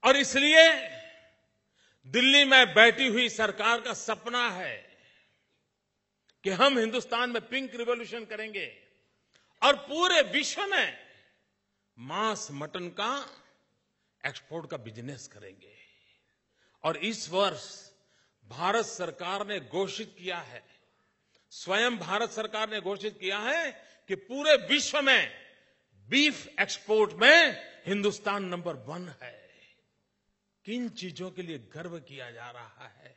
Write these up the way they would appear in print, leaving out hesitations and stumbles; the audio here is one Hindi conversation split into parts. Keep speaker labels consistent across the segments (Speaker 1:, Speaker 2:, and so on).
Speaker 1: और इसलिए दिल्ली में बैठी हुई सरकार का सपना है कि हम हिंदुस्तान में पिंक रिवॉल्यूशन करेंगे और पूरे विश्व में मांस मटन का एक्सपोर्ट का बिजनेस करेंगे। और इस वर्ष भारत सरकार ने घोषित किया है, स्वयं भारत सरकार ने घोषित किया है कि पूरे विश्व में बीफ एक्सपोर्ट में हिंदुस्तान नंबर 1 है। किन चीजों के लिए गर्व किया जा रहा है?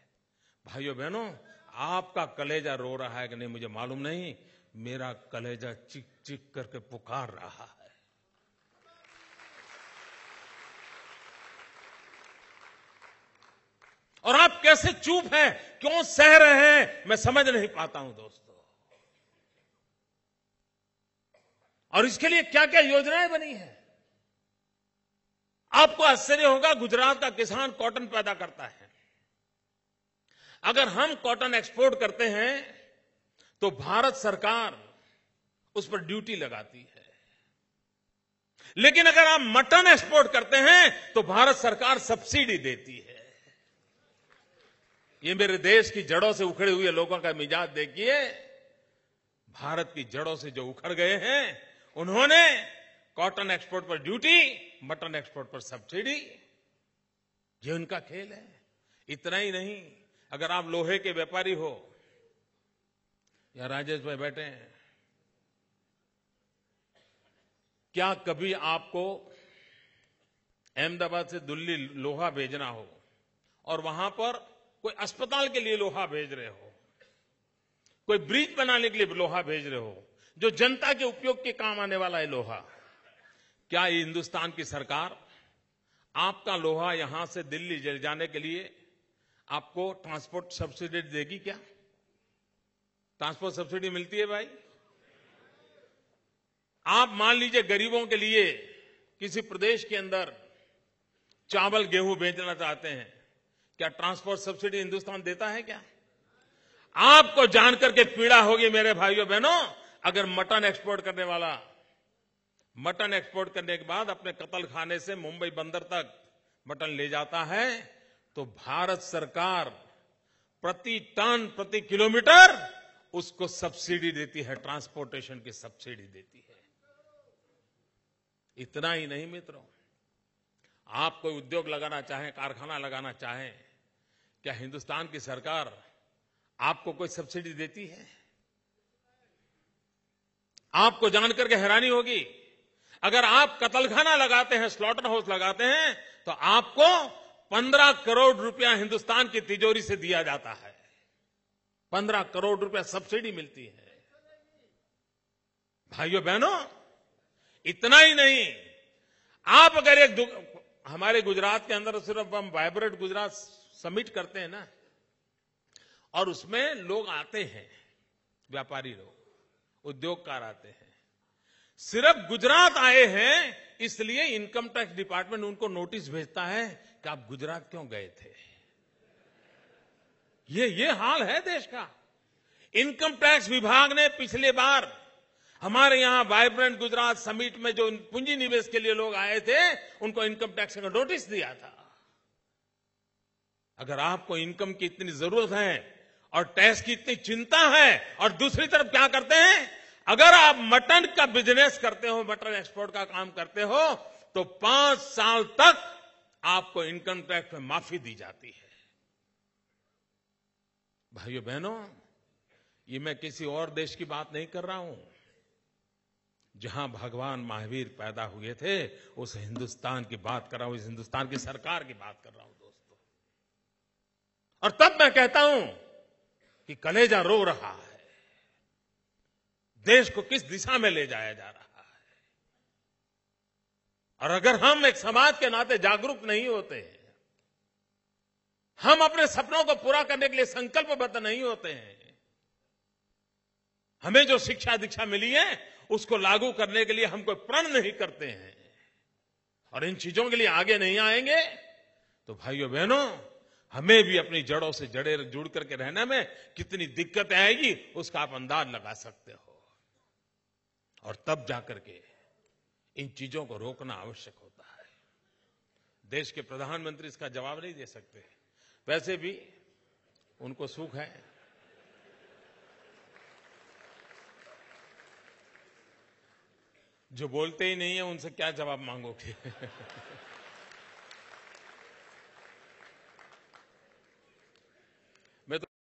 Speaker 1: भाइयों बहनों, आपका कलेजा रो रहा है कि नहीं मुझे मालूम नहीं, मेरा कलेजा चिक चिक करके पुकार रहा है। और आप कैसे चुप हैं, क्यों सह रहे हैं, मैं समझ नहीं पाता हूं दोस्तों। और इसके लिए क्या क्या योजनाएं बनी हैं? आपको आश्चर्य होगा, गुजरात का किसान कॉटन पैदा करता है। अगर हम कॉटन एक्सपोर्ट करते हैं तो भारत सरकार उस पर ड्यूटी लगाती है, लेकिन अगर आप मटन एक्सपोर्ट करते हैं तो भारत सरकार सब्सिडी देती है। ये मेरे देश की जड़ों से उखड़े हुए लोगों का मिजाज देखिए। भारत की जड़ों से जो उखड़ गए हैं, उन्होंने कॉटन एक्सपोर्ट पर ड्यूटी, मटन एक्सपोर्ट पर सब्सिडी। ये उनका खेल है। इतना ही नहीं, अगर आप लोहे के व्यापारी हो, या राजेश भाई बैठे हैं, क्या कभी आपको अहमदाबाद से दिल्ली लोहा भेजना हो और वहां पर कोई अस्पताल के लिए लोहा भेज रहे हो, कोई ब्रिज बनाने के लिए लोहा भेज रहे हो, जो जनता के उपयोग के काम आने वाला है लोहा, क्या हिंदुस्तान की सरकार आपका लोहा यहां से दिल्ली ले जाने के लिए आपको ट्रांसपोर्ट सब्सिडी देगी? क्या ट्रांसपोर्ट सब्सिडी मिलती है भाई? आप मान लीजिए गरीबों के लिए किसी प्रदेश के अंदर चावल गेहूं बेचना चाहते हैं, क्या ट्रांसपोर्ट सब्सिडी हिंदुस्तान देता है? क्या आपको जानकर के पीड़ा होगी मेरे भाइयों बहनों, अगर मटन एक्सपोर्ट करने वाला मटन एक्सपोर्ट करने के बाद अपने कत्ल खाने से मुंबई बंदर तक मटन ले जाता है तो भारत सरकार प्रति टन प्रति किलोमीटर उसको सब्सिडी देती है, ट्रांसपोर्टेशन की सब्सिडी देती है। इतना ही नहीं मित्रों, आप कोई उद्योग लगाना चाहें, कारखाना लगाना चाहें, क्या हिंदुस्तान की सरकार आपको कोई सब्सिडी देती है? आपको जानकर के हैरानी होगी, अगर आप कत्लखाना लगाते हैं, स्लॉटर हाउस लगाते हैं, तो आपको 15 करोड़ रुपया हिंदुस्तान की तिजोरी से दिया जाता है। 15 करोड़ रुपया सब्सिडी मिलती है। भाइयों बहनों, इतना ही नहीं, आप अगर हमारे गुजरात के अंदर सिर्फ हम वाइब्रेंट गुजरात समिट करते हैं ना, और उसमें लोग आते हैं, व्यापारी लोग, उद्योगकार आते हैं। सिर्फ गुजरात आए हैं इसलिए इनकम टैक्स डिपार्टमेंट उनको नोटिस भेजता है कि आप गुजरात क्यों गए थे। ये हाल है देश का। इनकम टैक्स विभाग ने पिछले बार हमारे यहां वाइब्रेंट गुजरात समिट में जो पूंजी निवेश के लिए लोग आए थे, उनको इनकम टैक्स का नोटिस दिया था। अगर आपको इनकम की इतनी जरूरत है और टैक्स की इतनी चिंता है, और दूसरी तरफ क्या करते हैं, अगर आप मटन का बिजनेस करते हो, मटन एक्सपोर्ट का काम करते हो, तो 5 साल तक आपको इनकम टैक्स में माफी दी जाती है। भाइयों बहनों, ये मैं किसी और देश की बात नहीं कर रहा हूं। जहां भगवान महावीर पैदा हुए थे, उस हिंदुस्तान की बात कर रहा हूं, इस हिंदुस्तान की सरकार की बात कर रहा हूं दोस्तों। और तब मैं कहता हूं कि कलेजा रो रहा है, देश को किस दिशा में ले जाया जा रहा है। और अगर हम एक समाज के नाते जागरूक नहीं होते हैं, हम अपने सपनों को पूरा करने के लिए संकल्पबद्ध नहीं होते हैं, हमें जो शिक्षा दीक्षा मिली है उसको लागू करने के लिए हम कोई प्रण नहीं करते हैं, और इन चीजों के लिए आगे नहीं आएंगे, तो भाइयों बहनों, हमें भी अपनी जड़ों से जुड़ करके रहने में कितनी दिक्कत आएगी उसका आप अंदाज लगा सकते हो। और तब जाकर के इन चीजों को रोकना आवश्यक होता है। देश के प्रधानमंत्री इसका जवाब नहीं दे सकते। वैसे भी उनको सुख है। जो बोलते ही नहीं है उनसे क्या जवाब मांगोगे?